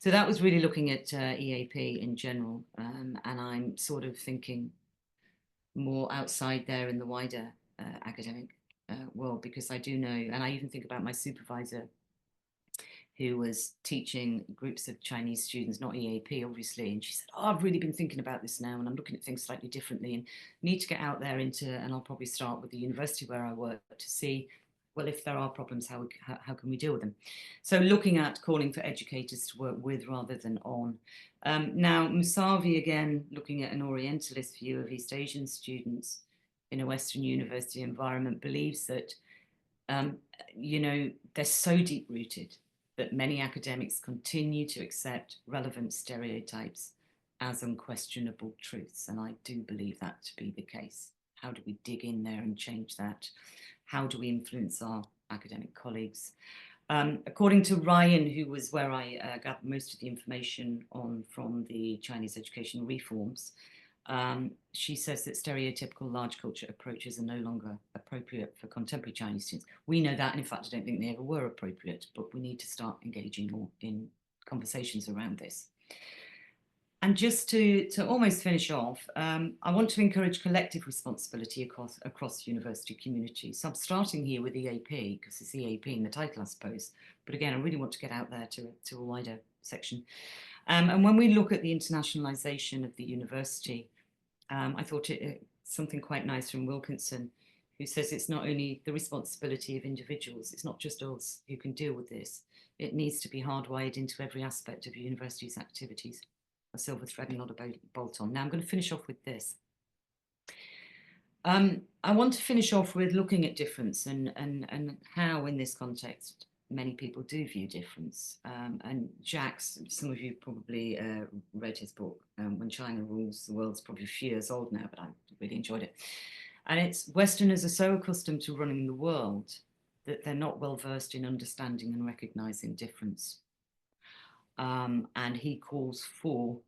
So that was really looking at EAP in general, and I'm sort of thinking more outside there in the wider academic world, because I do know, and I even think about my supervisor who was teaching groups of Chinese students, not EAP, obviously. And she said, "Oh, I've really been thinking about this now, and I'm looking at things slightly differently and need to get out there into," and I'll probably start with the university where I work to see, well, if there are problems, how can we deal with them? So looking at calling for educators to work with rather than on. Now, Musavi, again, looking at an Orientalist view of East Asian students in a Western university environment, believes that um, they're so deep rooted that many academics continue to accept relevant stereotypes as unquestionable truths. And I do believe that to be the case. How do we dig in there and change that? How do we influence our academic colleagues? According to Ryan, who was where I got most of the information on from the Chinese education reforms, she says that stereotypical large culture approaches are no longer appropriate for contemporary Chinese students. We know that, and in fact, I don't think they ever were appropriate, but we need to start engaging more in conversations around this. And just to almost finish off, I want to encourage collective responsibility across the university community. So I'm starting here with EAP, because it's EAP in the title, I suppose. But again, I really want to get out there to a wider section. And when we look at the internationalization of the university, I thought it something quite nice from Wilkinson, who says it's not only the responsibility of individuals, it's not just us who can deal with this. It needs to be hardwired into every aspect of a university's activities. A silver thread and not a bolt on. Now I'm going to finish off with this. I want to finish off with looking at difference and how, in this context, many people do view difference. And Jacques, some of you probably read his book, When China Rules the World. It's probably a few years old now, but I really enjoyed it. And it's Westerners are so accustomed to running the world that they're not well versed in understanding and recognizing difference. And he calls for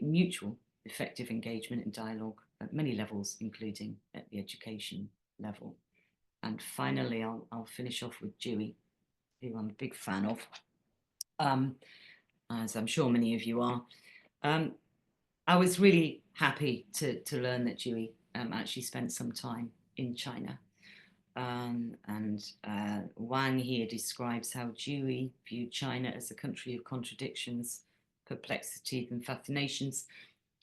mutual effective engagement and dialogue at many levels, including at the education level. And finally, I'll finish off with Dewey, who I'm a big fan of, as I'm sure many of you are. I was really happy to learn that Dewey actually spent some time in China. Wang here describes how Dewey viewed China as a country of contradictions, perplexities, and fascinations.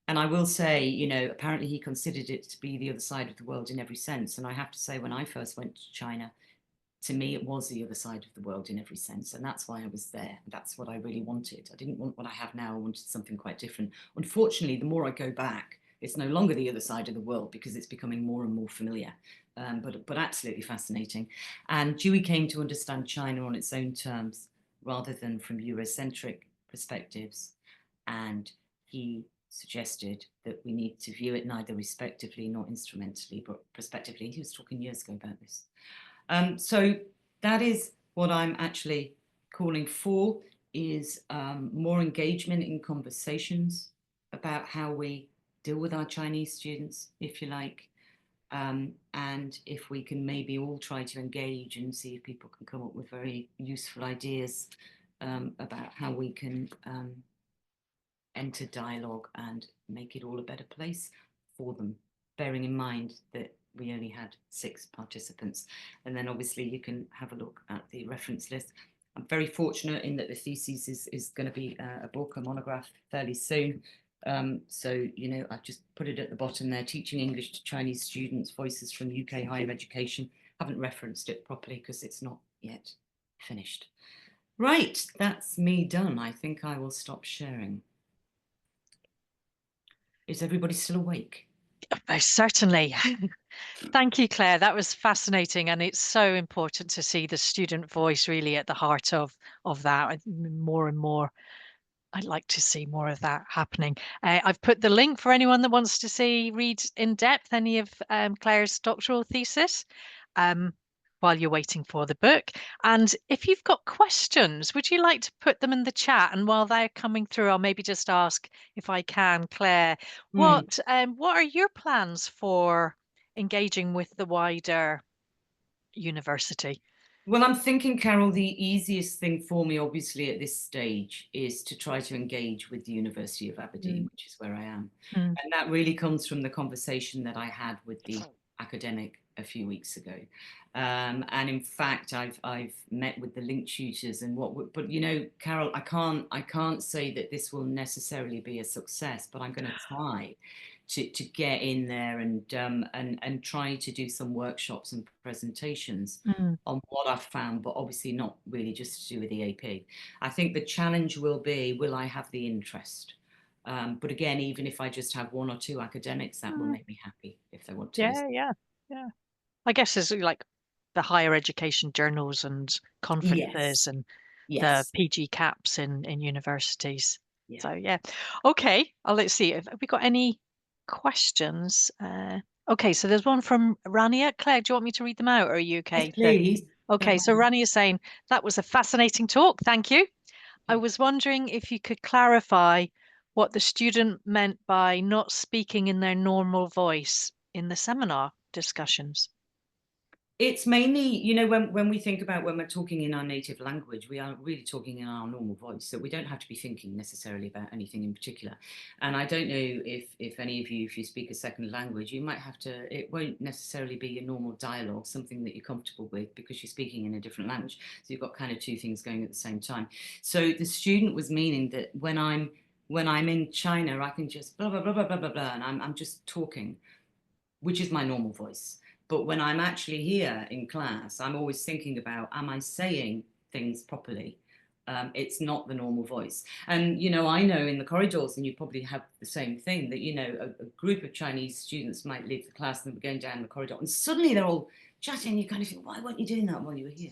And I will say, apparently he considered it to be the other side of the world in every sense. And I have to say, when I first went to China, to me, it was the other side of the world in every sense. And that's why I was there. That's what I really wanted. I didn't want what I have now. I wanted something quite different. Unfortunately, the more I go back, it's no longer the other side of the world because it's becoming more and more familiar, but absolutely fascinating. And Dewey came to understand China on its own terms rather than from Eurocentric perspectives. And he suggested that we need to view it neither respectively nor instrumentally, but prospectively. He was talking years ago about this. So that is what I'm actually calling for, is more engagement in conversations about how we deal with our Chinese students, if you like, and if we can maybe all try to engage and see if people can come up with very useful ideas about how we can enter dialogue and make it all a better place for them, bearing in mind that we only had 6 participants. And then obviously you can have a look at the reference list. I'm very fortunate in that the thesis is going to be a book, a monograph, fairly soon. So, I've just put it at the bottom there, Teaching English to Chinese Students, Voices from UK Higher Education. Haven't referenced it properly because it's not yet finished. Right, that's me done. I think I will stop sharing. Is everybody still awake? Most certainly. Thank you, Claire. That was fascinating, and it's so important to see the student voice really at the heart of that. More and more, I'd like to see more of that happening. I've put the link for anyone that wants to read in depth any of Claire's doctoral thesis. While you're waiting for the book. And if you've got questions, would you like to put them in the chat? And while they're coming through, I'll maybe just ask, if I can, Claire, what are your plans for engaging with the wider university? Well, I'm thinking, Carol, the easiest thing for me, obviously, at this stage is to try to engage with the University of Aberdeen, Mm, which is where I am. mm, And that really comes from the conversation that I had with the academic a few weeks ago. And in fact, I've met with the link tutors and but you know, Carol, I can't say that this will necessarily be a success, but I'm going to try to get in there and try to do some workshops and presentations mm, on what I've found, but obviously not really just to do with EAP. I think the challenge will be, will I have the interest? But again, even if I just have one or two academics, that will mm. make me happy if they want to listen. Yeah, yeah, yeah. I guess there's like the higher education journals and conferences Yes, and the yes, PG caps in universities. yeah. So yeah. Okay. Let's see. Have we got any questions? Okay, so there's one from Rania. Claire, do you want me to read them out, or are you Yes, okay to? please. Go Okay, so ahead. Rania is saying that was a fascinating talk. Thank you. I Okay. was wondering if you could clarify what the student meant by not speaking in their normal voice in the seminar discussions. It's mainly, you know, when we think about when we're talking in our native language, we are really talking in our normal voice. So we don't have to be thinking necessarily about anything in particular. And I don't know if any of you, if you speak a second language, you might have to, it won't necessarily be a normal dialogue, something that you're comfortable with because you're speaking in a different language. So you've got kind of two things going at the same time. So the student was meaning that when I'm in China, I can just blah blah blah blah blah blah blah, and I'm just talking, which is my normal voice. But when I'm actually here in class, I'm always thinking about, am I saying things properly? It's not the normal voice. And, you know, I know in the corridors, and you probably have the same thing, that, you know, a group of Chinese students might leave the class and they're going down the corridor, and suddenly they're all chatting. You kind of think, why weren't you doing that while you were here?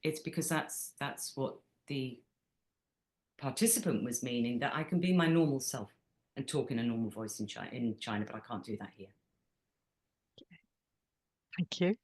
It's because that's what the participant was meaning, that I can be my normal self and talk in a normal voice in China, but I can't do that here. Thank you.